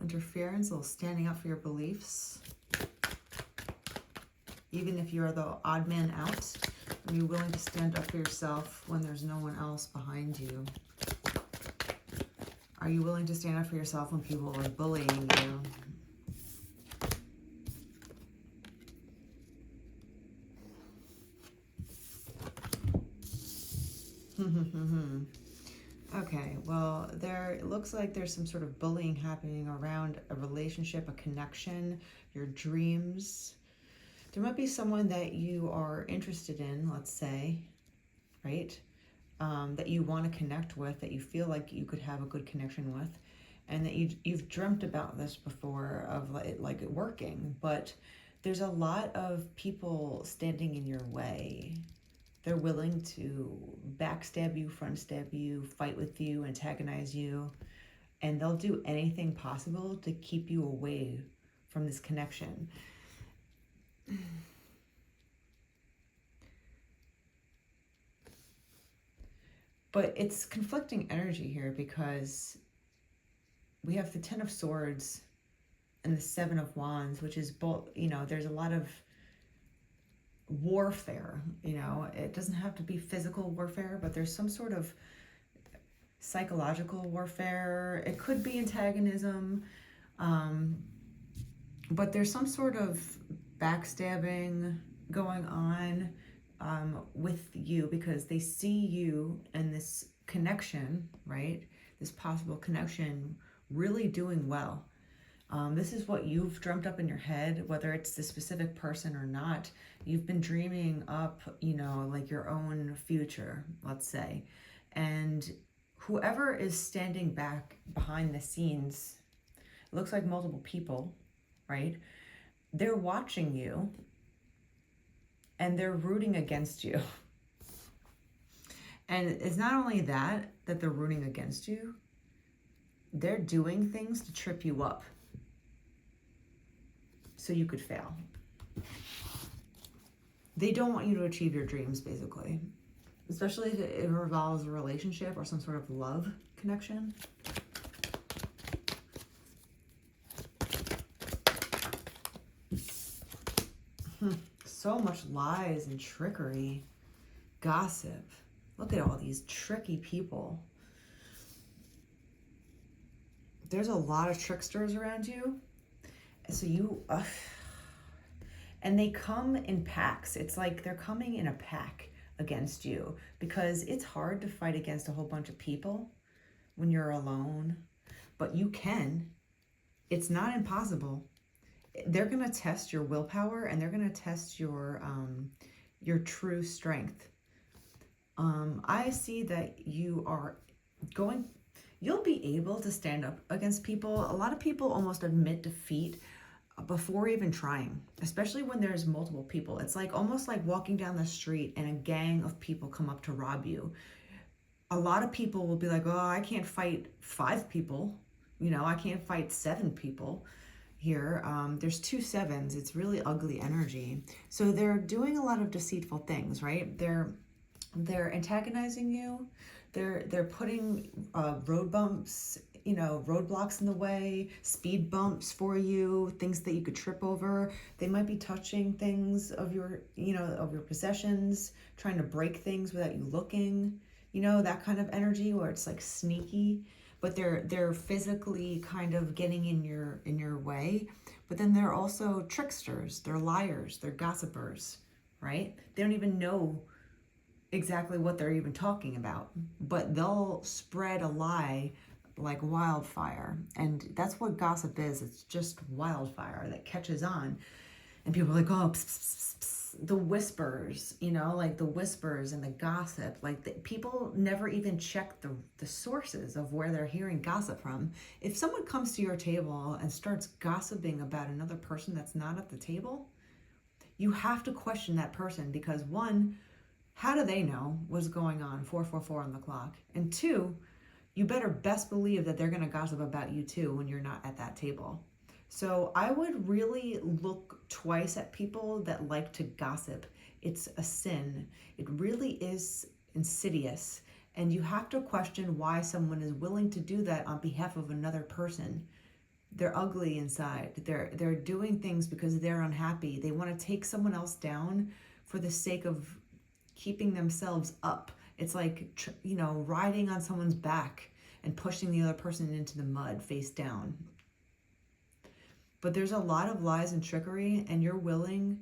interference, a little standing up for your beliefs. Even if you're the odd man out, are you willing to stand up for yourself when there's no one else behind you? Are you willing to stand up for yourself when people are bullying you? Okay, well, it looks like there's some sort of bullying happening around a relationship, a connection, your dreams. There might be someone that you are interested in, let's say, right? That you want to connect with, that you feel like you could have a good connection with, and that you've dreamt about this before of like it working, but there's a lot of people standing in your way. They're willing to backstab you, front stab you, fight with you, antagonize you, and they'll do anything possible to keep you away from this connection. But it's conflicting energy here because we have the Ten of Swords and the Seven of Wands, which is both, there's a lot of warfare, it doesn't have to be physical warfare, but there's some sort of psychological warfare. It could be antagonism, but there's some sort of backstabbing going on with you because they see you and this connection, right? This possible connection really doing well. This is what you've dreamt up in your head, whether it's the specific person or not. You've been dreaming up, like your own future, let's say. And whoever is standing back behind the scenes, it looks like multiple people, right? They're watching you and they're rooting against you. And it's not only that they're rooting against you, they're doing things to trip you up so you could fail. They don't want you to achieve your dreams, basically. Especially if it involves a relationship or some sort of love connection. So much lies and trickery, gossip. Look at all these tricky people. There's a lot of tricksters around you. So and they come in packs. It's like they're coming in a pack against you because it's hard to fight against a whole bunch of people when you're alone, but you can. It's not impossible. They're going to test your willpower and they're going to test your true strength. I see that you'll be able to stand up against people. A lot of people almost admit defeat before even trying, especially when there's multiple people. It's like almost like walking down the street and a gang of people come up to rob you. A lot of people will be like, oh, I can't fight 5 people. I can't fight 7 people here. There's 2 sevens. It's really ugly energy. So they're doing a lot of deceitful things, right? They're antagonizing you. They're putting road bumps, roadblocks in the way, speed bumps for you, things that you could trip over. They might be touching things of your possessions, trying to break things without you looking, that kind of energy where it's like sneaky, but they're physically kind of getting in your way. But then they're also tricksters, they're liars, they're gossipers, right? They don't even know exactly what they're even talking about, but they'll spread a lie like wildfire. And that's what gossip is. It's just wildfire that catches on. And people are like, oh, pss, pss, pss, pss. The whispers, like the whispers and the gossip, people never even check the sources of where they're hearing gossip from. If someone comes to your table and starts gossiping about another person that's not at the table, you have to question that person because 1, how do they know what's going on 444 on the clock? And 2, you better best believe that they're going to gossip about you too when you're not at that table. So I would really look twice at people that like to gossip. It's a sin. It really is insidious. And you have to question why someone is willing to do that on behalf of another person. They're ugly inside. They're doing things because they're unhappy. They want to take someone else down for the sake of keeping themselves up. It's like, riding on someone's back and pushing the other person into the mud face down. But there's a lot of lies and trickery, and you're willing.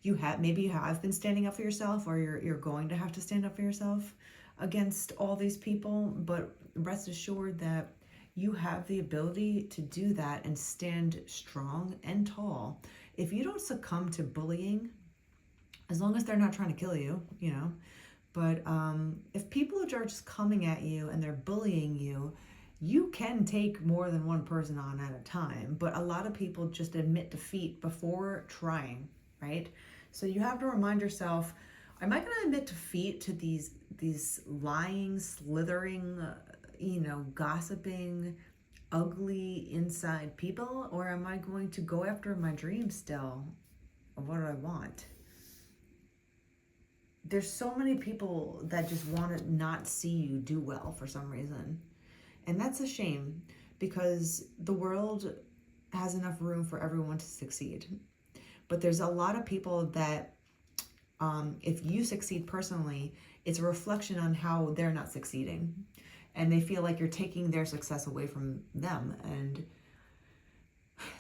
Maybe you have been standing up for yourself, or you're going to have to stand up for yourself against all these people. But rest assured that you have the ability to do that and stand strong and tall. If you don't succumb to bullying, as long as they're not trying to kill you, But if people are just coming at you and they're bullying you, you can take more than one person on at a time. But a lot of people just admit defeat before trying, right? So you have to remind yourself, am I going to admit defeat to these lying, slithering, gossiping, ugly inside people? Or am I going to go after my dreams still? Of what do I want? There's so many people that just want to not see you do well for some reason. And that's a shame, because the world has enough room for everyone to succeed. But there's a lot of people that, if you succeed personally, it's a reflection on how they're not succeeding. And they feel like you're taking their success away from them. And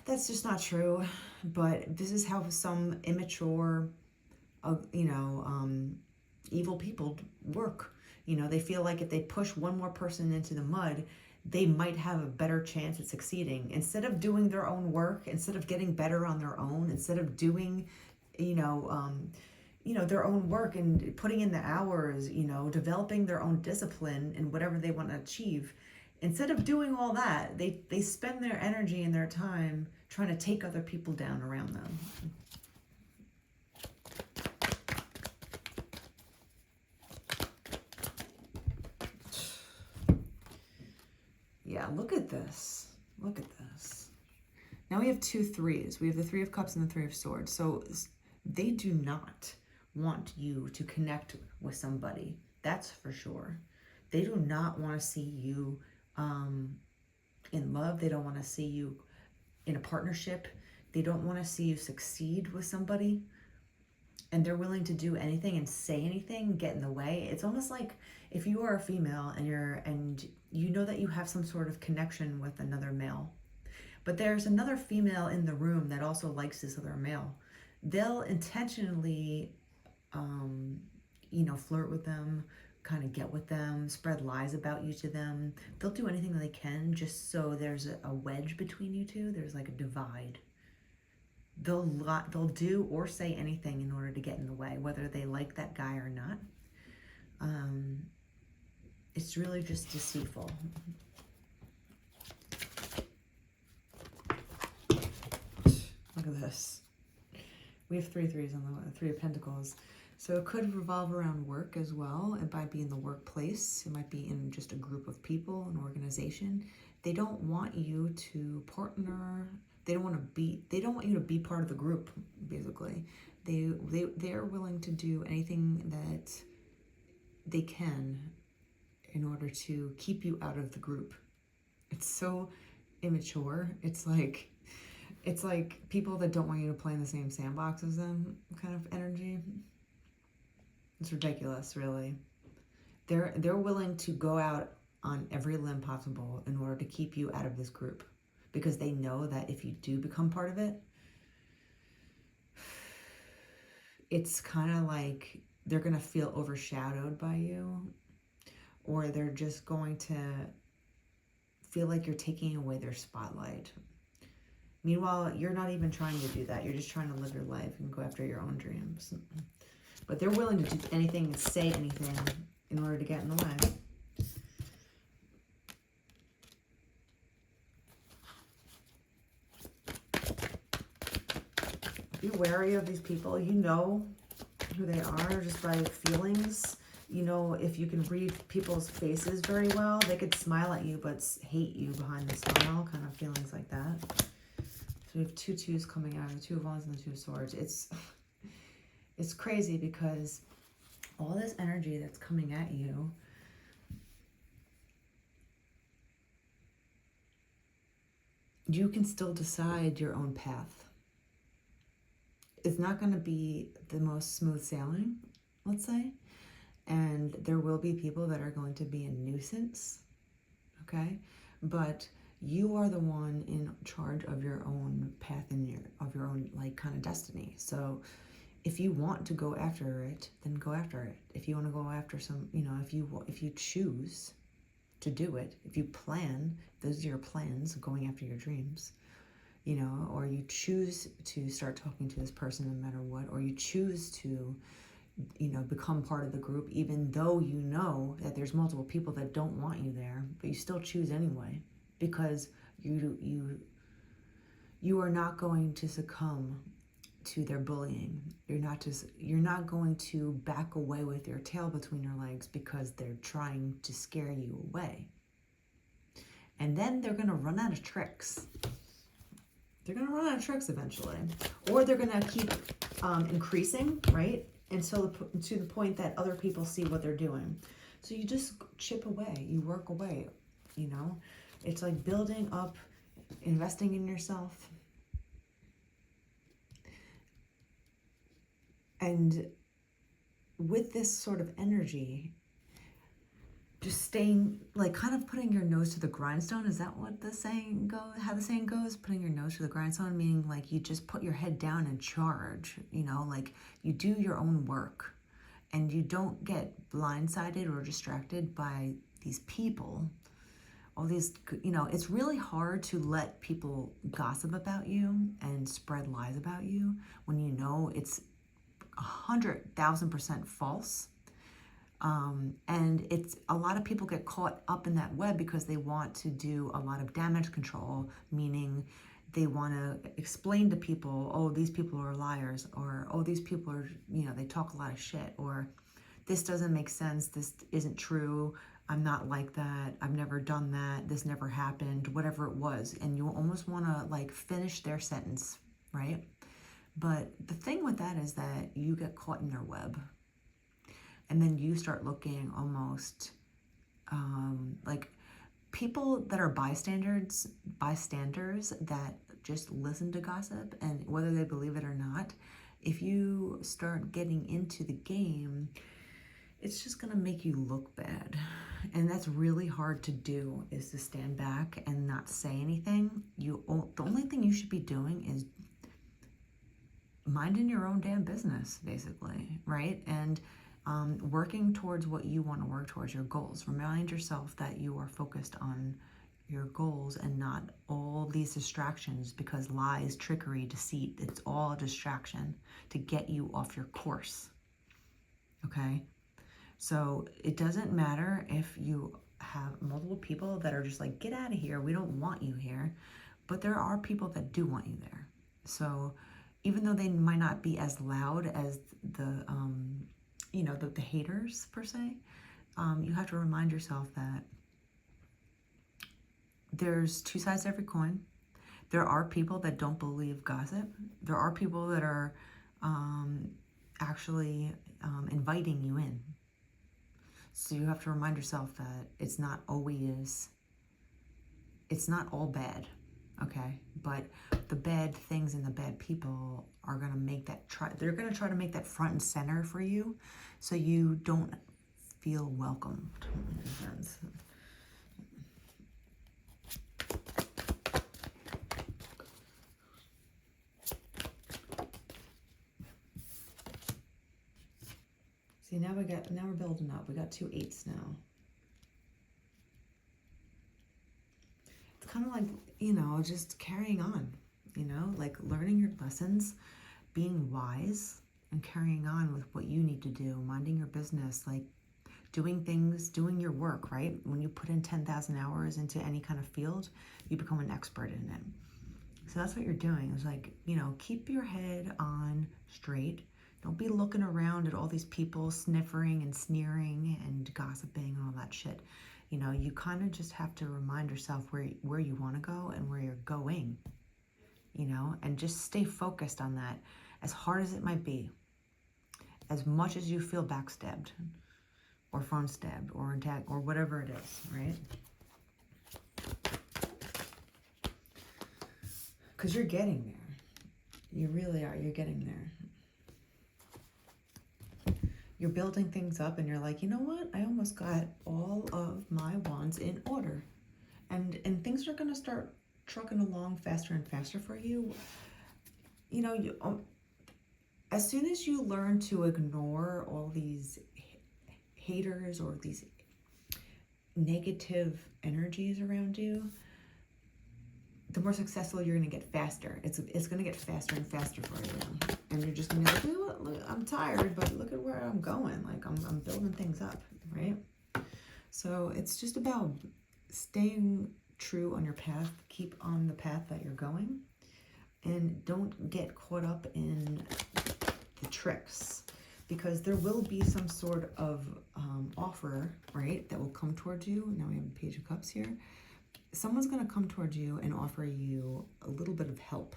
that's just not true. But this is how some immature, evil people work. They feel like if they push one more person into the mud, they might have a better chance at succeeding. Instead of doing their own work, instead of getting better on their own, instead of doing, their own work and putting in the hours, developing their own discipline and whatever they want to achieve. Instead of doing all that, they spend their energy and their time trying to take other people down around them. Yeah, look at this. Look at this. Now we have 2 3s. We have the 3 of Cups and the 3 of Swords. So they do not want you to connect with somebody. That's for sure. They do not want to see you in love. They don't want to see you in a partnership. They don't want to see you succeed with somebody. And they're willing to do anything and say anything, get in the way. It's almost like if you are a female and you know that you have some sort of connection with another male, but there's another female in the room that also likes this other male, they'll intentionally, flirt with them, kind of get with them, spread lies about you to them. They'll do anything they can just so there's a wedge between you two. There's like a divide. They'll do or say anything in order to get in the way, whether they like that guy or not. It's really just deceitful. Look at this. We have 3 3s on the 3 of Pentacles. So it could revolve around work as well. It might be in the workplace. It might be in just a group of people, an organization. They don't want you to partner. They don't want you to be part of the group, basically. They're willing to do anything that they can in order to keep you out of the group. It's so immature. It's like people that don't want you to play in the same sandbox as them kind of energy. It's ridiculous, really. They're willing to go out on every limb possible in order to keep you out of this group, because they know that if you do become part of it, it's kind of like they're going to feel overshadowed by you, or they're just going to feel like you're taking away their spotlight. Meanwhile, you're not even trying to do that. You're just trying to live your life and go after your own dreams. But they're willing to do anything and say anything in order to get in the way. Be wary of these people. You know who they are just by feelings. If you can read people's faces very well, they could smile at you but hate you behind the smile, kind of feelings like that. So we have 2 2s coming out, the 2 of Wands and the 2 of Swords. It's crazy because all this energy that's coming at you, you can still decide your own path. It's not going to be the most smooth sailing, let's say, and there will be people that are going to be a nuisance, okay? But you are the one in charge of your own path and your own like kind of destiny. So if you want to go after it, then go after it. If you want to go after some, if you choose to do it, if you plan, those are your plans, going after your dreams, or you choose to start talking to this person no matter what, or you choose to, become part of the group, even though you know that there's multiple people that don't want you there, but you still choose anyway, because you are not going to succumb to their bullying. You're not going to back away with your tail between your legs because they're trying to scare you away. And then they're going to run out of tricks. They're going to run out of tricks eventually. Or they're going to keep increasing, right? Until to the point that other people see what they're doing. So you just chip away. You work away, It's like building up, investing in yourself. And with this sort of energy, just staying, like kind of putting your nose to the grindstone. Is that what the saying goes? How the saying goes? Putting your nose to the grindstone, meaning like you just put your head down and charge, like you do your own work and you don't get blindsided or distracted by these people. All these, it's really hard to let people gossip about you and spread lies about you when you know it's 100,000% false. And it's a lot of people get caught up in that web because they want to do a lot of damage control, meaning they want to explain to people, oh, these people are liars, or oh, these people are, they talk a lot of shit, or this doesn't make sense, this isn't true, I'm not like that, I've never done that, this never happened, whatever it was. And you almost want to like finish their sentence, right? But the thing with that is that you get caught in their web. And then you start looking almost like people that are bystanders that just listen to gossip, and whether they believe it or not, if you start getting into the game, it's just going to make you look bad. And that's really hard to do, is to stand back and not say anything. The only thing you should be doing is minding your own damn business, basically, right? And working towards what you want to work towards, your goals. Remind yourself that you are focused on your goals and not all these distractions, because lies, trickery, deceit, it's all a distraction to get you off your course, okay? So it doesn't matter if you have multiple people that are just like, get out of here, we don't want you here, but there are people that do want you there. So even though they might not be as loud as the haters per se, you have to remind yourself that there's two sides to every coin. There are people that don't believe gossip. There are people that are actually inviting you in. So you have to remind yourself that it's not all bad, okay? But the bad things and the bad people are gonna make that they're gonna try to make that front and center for you, so you don't feel welcomed, in a sense. See, now we're building up. We got 2 8s now. It's kind of like, just carrying on, like learning your lessons, being wise, and carrying on with what you need to do, minding your business, like doing things, doing your work, right? When you put in 10,000 hours into any kind of field, you become an expert in it. So that's what you're doing. It's like, keep your head on straight. Don't be looking around at all these people sniffering and sneering and gossiping and all that shit. You kind of just have to remind yourself where you want to go and where you're going, and just stay focused on that, as hard as it might be, as much as you feel backstabbed or phone stabbed or attacked or whatever it is, right? Because you're getting there. You really are. You're getting there. You're building things up and you're like, you know what? I almost got all of my wands in order. And things are going to start trucking along faster and faster for you. You know, as soon as you learn to ignore all these haters or these negative energies around you, the more successful you're going to get faster. It's going to get faster and faster for you. And you're just going to be like, you know what? Look, I'm tired, but look at where I'm going. Like, I'm building things up, right? So it's just about staying true on your path. Keep on the path that you're going. And don't get caught up in the tricks. Because there will be some sort of offer, right, that will come towards you. Now we have a Page of Cups here. Someone's going to come towards you and offer you a little bit of help.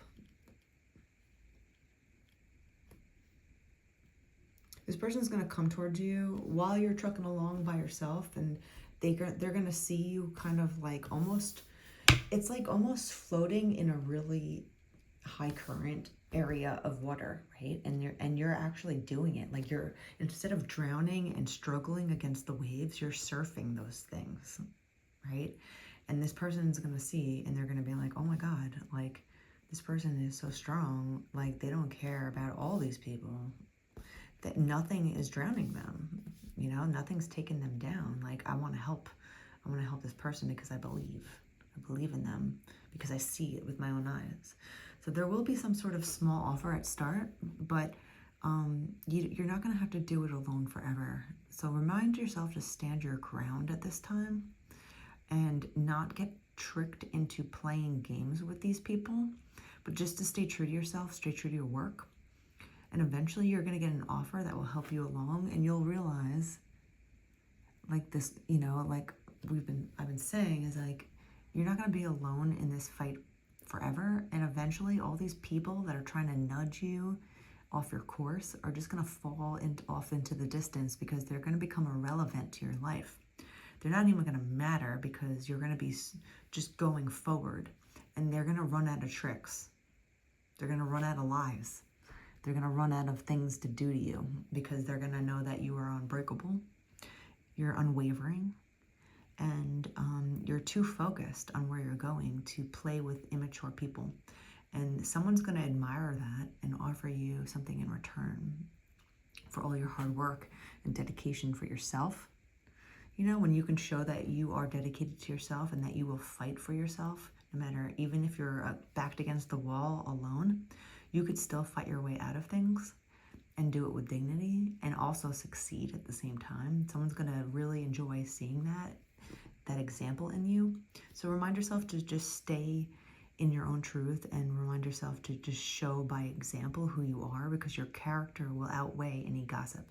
This person's going to come towards you while you're trucking along by yourself, and they're going to see you kind of like almost, it's like almost floating in a really high current area of water, right? And you're actually doing it. Like, you're, instead of drowning and struggling against the waves, you're surfing those things, right? And this person's going to see, and they're going to be like, oh my God, like, this person is so strong. Like, they don't care about all these people. That nothing is drowning them. You know, nothing's taking them down. Like, I want to help. I want to help this person because I believe. I believe in them because I see it with my own eyes. So there will be some sort of small offer at start, but you're not going to have to do it alone forever. So remind yourself to stand your ground at this time and not get tricked into playing games with these people, but just to stay true to yourself, stay true to your work. And eventually you're going to get an offer that will help you along, and you'll realize, like this, you know, like I've been saying, is like, you're not going to be alone in this fight forever. And eventually all these people that are trying to nudge you off your course are just going to fall off into the distance, because they're going to become irrelevant to your life. They're not even going to matter, because you're going to be just going forward, and they're going to run out of tricks. They're going to run out of lies. They're going to run out of things to do to you, because they're going to know that you are unbreakable, you're unwavering, and you're too focused on where you're going to play with immature people. And someone's going to admire that and offer you something in return for all your hard work and dedication for yourself. You know, when you can show that you are dedicated to yourself and that you will fight for yourself, no matter, even if you're backed against the wall alone, you could still fight your way out of things and do it with dignity and also succeed at the same time. Someone's going to really enjoy seeing that example in you. So remind yourself to just stay in your own truth, and remind yourself to just show by example who you are, because your character will outweigh any gossip.